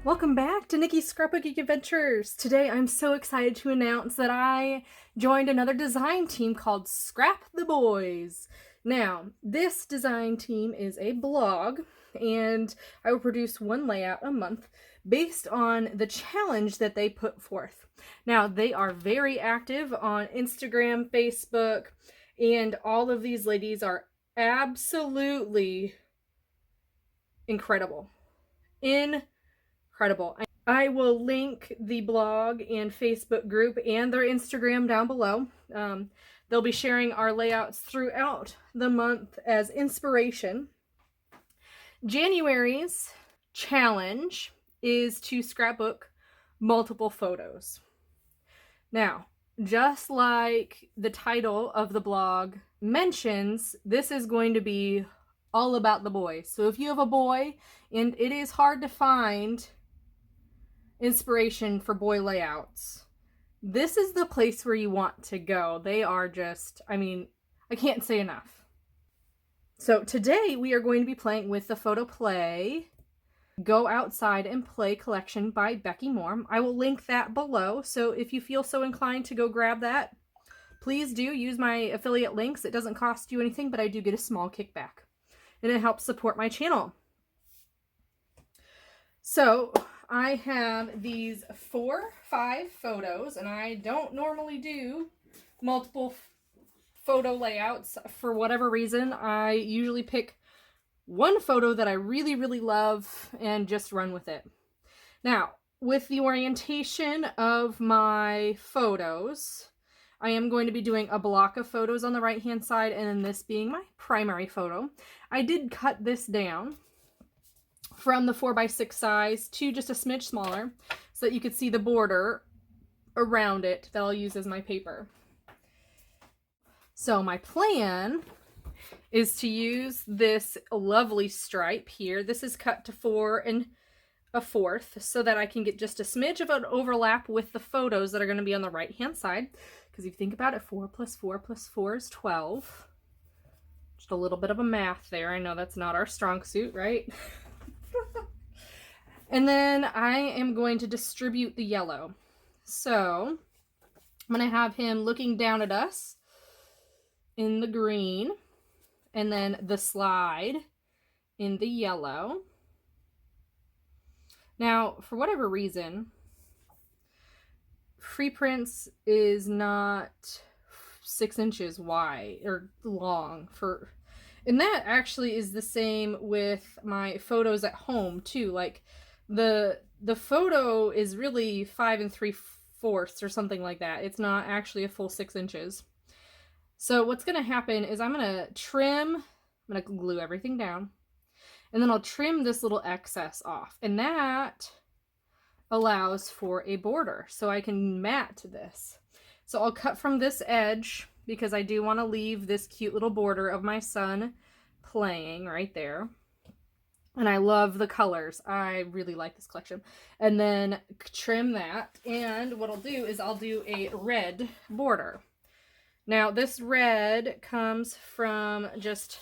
Welcome back to Nikki's Scrapbooking Adventures. Today I'm so excited to announce that I joined another design team called Scrap the Boys. Now, this design team is a blog, and I will produce one layout a month based on the challenge that they put forth. Now, they are very active on Instagram, Facebook, and all of these ladies are absolutely incredible. Incredible. I will link the blog and Facebook group and their Instagram down below. They'll be sharing our layouts throughout the month as inspiration. January's challenge is to scrapbook multiple photos. Now, just like the title of the blog mentions, this is going to be all about the boys. So if you have a boy and it is hard to find inspiration for boy layouts, this is the place where you want to go. They are just, I can't say enough. So today we are going to be playing with the Photo Play Go Outside and Play collection by Becky Moore. I will link that below, so if you feel so inclined to go grab that, please do use my affiliate links. It doesn't cost you anything, but I do get a small kickback, and it helps support my channel. So I have these 4-5 photos, and I don't normally do multiple photo layouts. For whatever reason, I usually pick one photo that I really, really love and just run with it. Now, with the orientation of my photos, I am going to be doing a block of photos on the right-hand side, and then this being my primary photo. I did cut this down from the 4x6 size to just a smidge smaller so that you could see the border around it that I'll use as my paper. So my plan is to use this lovely stripe here. This is cut to 4 1/4 so that I can get just a smidge of an overlap with the photos that are going to be on the right hand side. Because if you think about it, 4 + 4 + 4 is 12. Just a little bit of a math there. I know that's not our strong suit, right? And then I am going to distribute the yellow. So I'm going to have him looking down at us in the green, and then the slide in the yellow. Now, for whatever reason, Free Prints is not 6 inches wide or long and that actually is the same with my photos at home too. Like the photo is really 5 3/4 or something like that. It's not actually a full 6 inches. So what's going to happen is I'm going to trim, I'm going to glue everything down, and then I'll trim this little excess off, and that allows for a border so I can mat this. So I'll cut from this edge because I do want to leave this cute little border of my son playing right there. And I love the colors. I really like this collection. And then trim that, and what I'll do is I'll do a red border. Now, this red comes from just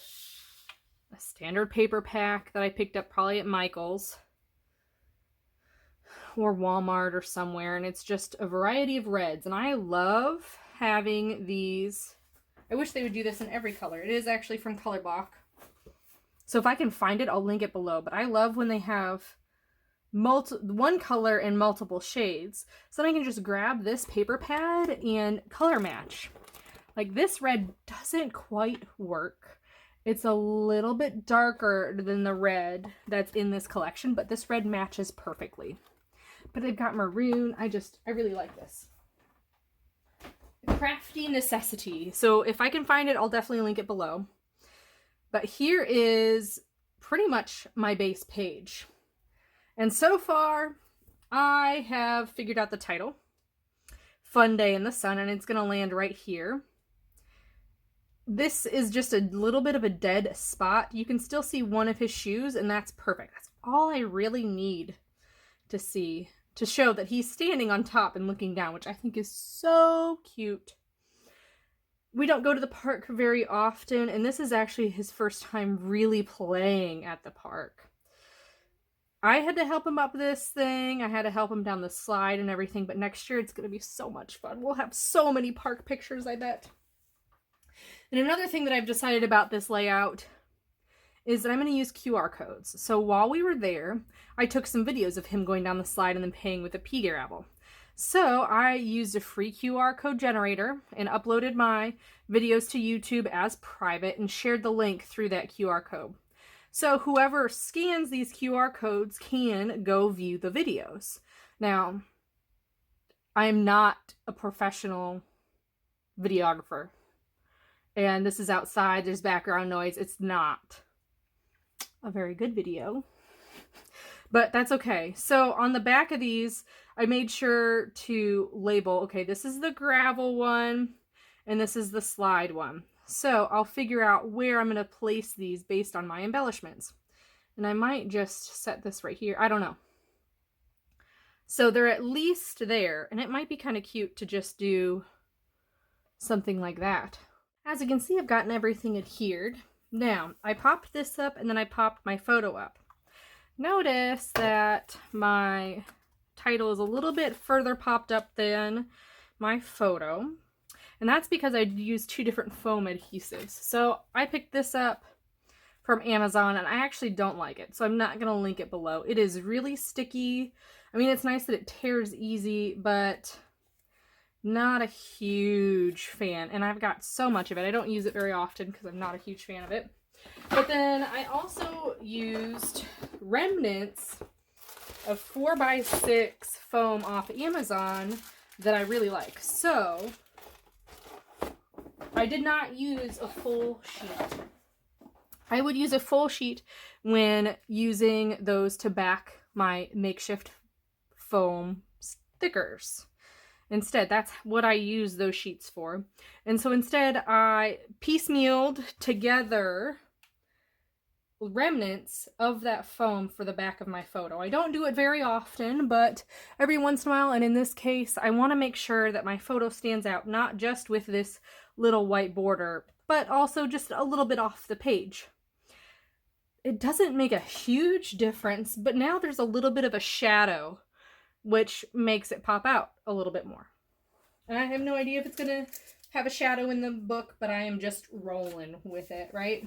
a standard paper pack that I picked up probably at Michael's or Walmart or somewhere, and it's just a variety of reds. And I love having these. I wish they would do this in every color. It is actually from Colorblock. So if I can find it, I'll link it below. But I love when they have one color in multiple shades. So then I can just grab this paper pad and color match. Like, this red doesn't quite work. It's a little bit darker than the red that's in this collection, but this red matches perfectly. But they've got maroon. I really like this. Crafty necessity. So if I can find it, I'll definitely link it below. But here is pretty much my base page. And so far, I have figured out the title. Fun Day in the Sun, and it's going to land right here. This is just a little bit of a dead spot. You can still see one of his shoes, and that's perfect. That's all I really need to see to show that he's standing on top and looking down, which I think is so cute. We don't go to the park very often, and this is actually his first time really playing at the park. I had to help him up this thing. I had to help him down the slide and everything, but next year it's going to be so much fun. We'll have so many park pictures, I bet. And another thing that I've decided about this layout is that I'm going to use QR codes. So while we were there, I took some videos of him going down the slide and then paying with a pea gravel. So I used a free QR code generator and uploaded my videos to YouTube as private and shared the link through that QR code. So whoever scans these QR codes can go view the videos. Now, I'm not a professional videographer. And this is outside, there's background noise. It's not a very good video, but that's okay. So on the back of these, I made sure to label, okay, this is the gravel one, and this is the slide one. So I'll figure out where I'm going to place these based on my embellishments. And I might just set this right here. I don't know. So they're at least there, and it might be kind of cute to just do something like that. As you can see, I've gotten everything adhered. Now, I popped this up and then I popped my photo up. Notice that my title is a little bit further popped up than my photo. And that's because I used two different foam adhesives. So I picked this up from Amazon and I actually don't like it. So I'm not going to link it below. It is really sticky. I mean, it's nice that it tears easy, but not a huge fan. And I've got so much of it. I don't use it very often because I'm not a huge fan of it. But then I also used remnants of 4x6 foam off Amazon that I really like. So I did not use a full sheet. I would use a full sheet when using those to back my makeshift foam stickers. Instead, that's what I use those sheets for. And so instead, I piecemealed together remnants of that foam for the back of my photo. I don't do it very often, but every once in a while, and in this case, I want to make sure that my photo stands out, not just with this little white border, but also just a little bit off the page. It doesn't make a huge difference, but now there's a little bit of a shadow, which makes it pop out a little bit more. And I have no idea if it's going to have a shadow in the book, but I am just rolling with it, right?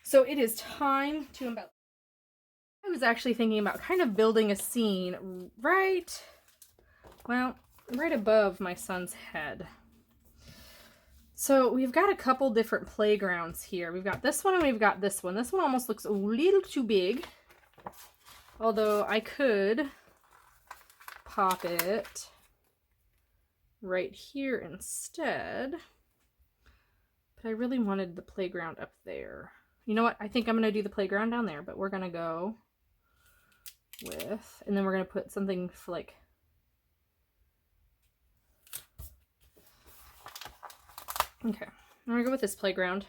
So it is time to embellish. I was actually thinking about kind of building a scene right above my son's head. So we've got a couple different playgrounds here. We've got this one and we've got this one. This one almost looks a little too big, although I could pop it right here instead. But I really wanted the playground up there. You know what? I think I'm going to do the playground down there, but we're going to go with, and then we're going to put something for like, okay, I'm going to go with this playground.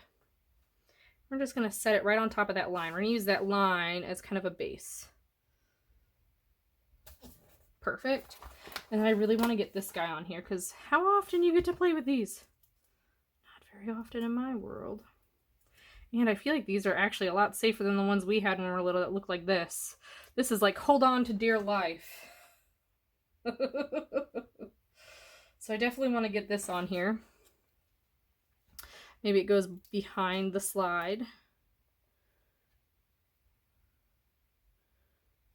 We're just going to set it right on top of that line. We're going to use that line as kind of a base. Perfect. And I really want to get this guy on here because how often you get to play with these? Not very often in my world. And I feel like these are actually a lot safer than the ones we had when we were little that look like this. This is like hold on to dear life. So I definitely want to get this on here. Maybe it goes behind the slide.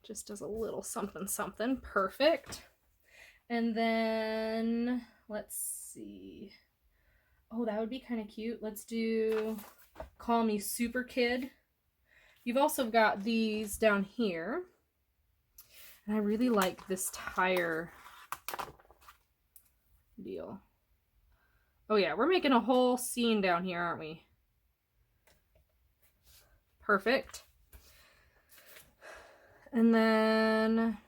Just does a little something something. Perfect. And then let's see. Oh, that would be kind of cute. Let's do Call Me Super Kid. You've also got these down here. And I really like this tire deal. Oh yeah, we're making a whole scene down here, aren't we? Perfect. And then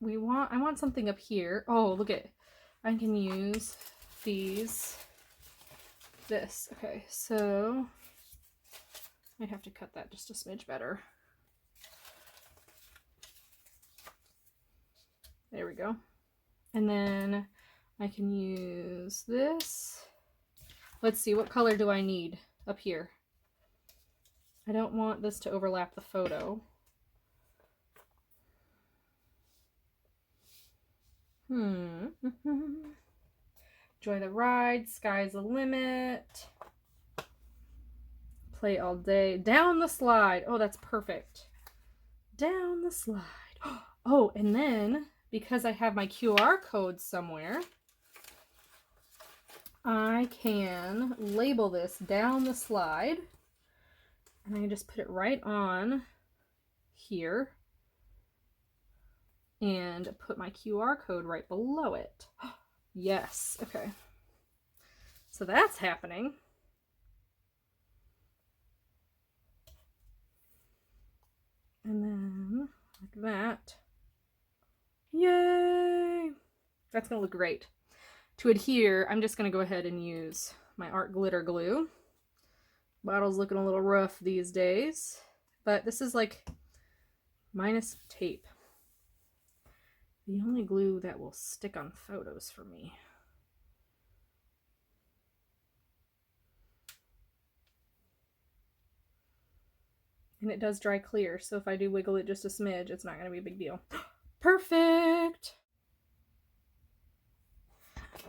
I want something up here. Oh, look at, I can use these. This. Okay, so I have to cut that just a smidge better. There we go. And then I can use this. Let's see, what color do I need up here? I don't want this to overlap the photo. Enjoy the ride, sky's the limit. Play all day. Down the slide. Oh, that's perfect. Down the slide. Oh, and then because I have my QR code somewhere, I can label this down the slide. And I just put it right on here and put my QR code right below it. Yes, okay. So that's happening. And then like that. Yay! That's gonna look great. To adhere, I'm just gonna go ahead and use my art glitter glue. Bottle's looking a little rough these days, but this is like minus tape. The only glue that will stick on photos for me. And it does dry clear, so if I do wiggle it just a smidge, it's not going to be a big deal. Perfect!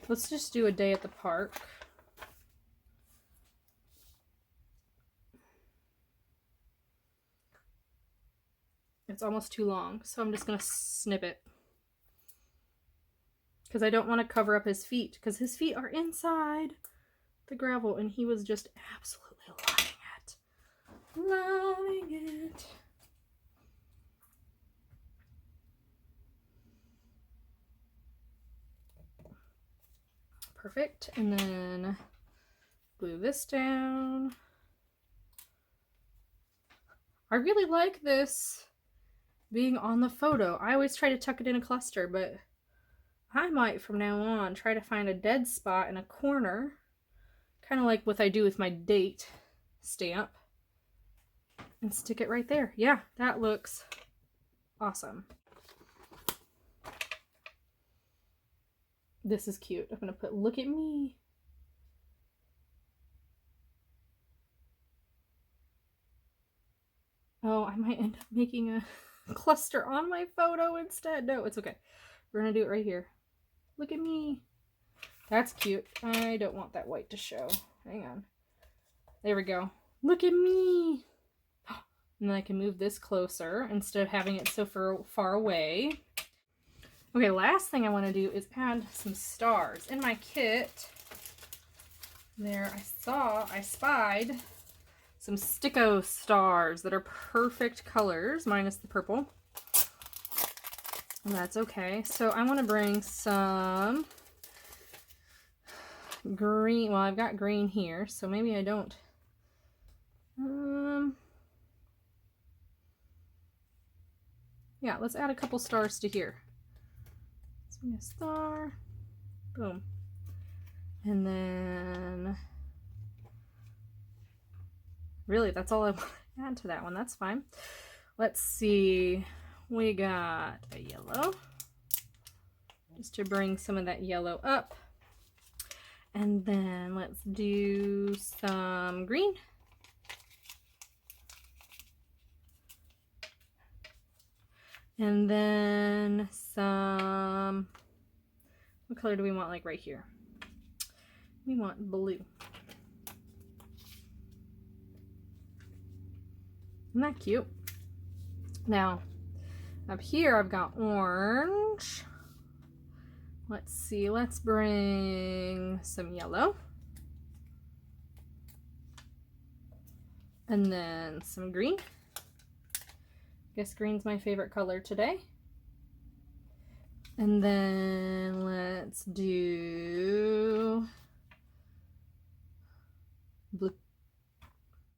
Let's just do a day at the park. It's almost too long, so I'm just going to snip it. Because I don't want to cover up his feet, because his feet are inside the gravel, and he was just absolutely loving it. Loving it. Perfect. And then glue this down. I really like this being on the photo. I always try to tuck it in a cluster, but I might from now on try to find a dead spot in a corner, kind of like what I do with my date stamp, and stick it right there. Yeah, that looks awesome. This is cute. I'm gonna put "look at me." Oh, I might end up making a cluster on my photo instead. No, it's okay. We're gonna do it right here. Look at me. That's cute. I don't want that white to show. Hang on. There we go. Look at me. And then I can move this closer instead of having it so far away. Okay, last thing I want to do is add some stars. In my kit, there I spied some Sticko stars that are perfect colors, minus the purple. And that's okay. So I want to bring some green. Well, I've got green here, so maybe I don't. Yeah, let's add a couple stars to here. Let's make a star. Boom. And then really, that's all I want to add to that one. That's fine. Let's see. We got a yellow, just to bring some of that yellow up. And then let's do some green. And then some, what color do we want, like right here? We want blue. Isn't that cute? Now, up here I've got orange. Let's see, let's bring some yellow. And then some green. Guess green's my favorite color today. And then let's do blue.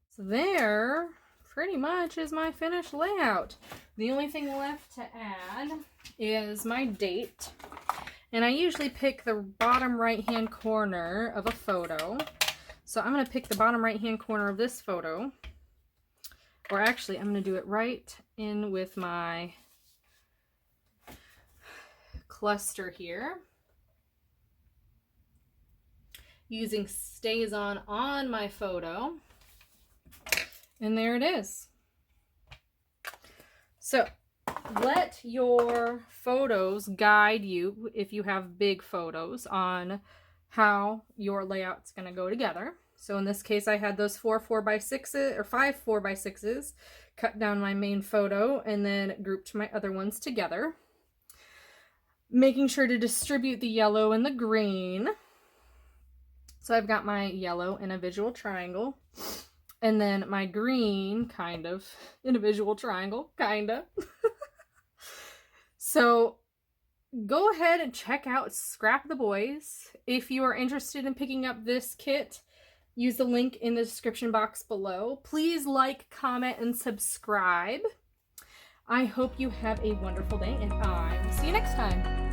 So there pretty much is my finished layout. The only thing left to add is my date. And I usually pick the bottom right hand corner of a photo. So I'm going to pick the bottom right hand corner of this photo. Or actually, I'm going to do it right in with my cluster here. Using StazOn on my photo. And there it is. So let your photos guide you, if you have big photos, on how your layout's going to go together. So in this case, I had those 4 4x6s or 5 4x6s, cut down my main photo, and then grouped my other ones together. Making sure to distribute the yellow and the green. So I've got my yellow in a visual triangle, and then my green kind of in a visual triangle, kind of. So go ahead and check out Scrap the Boys. If you are interested in picking up this kit, use the link in the description box below. Please like, comment, and subscribe. I hope you have a wonderful day, and I will see you next time.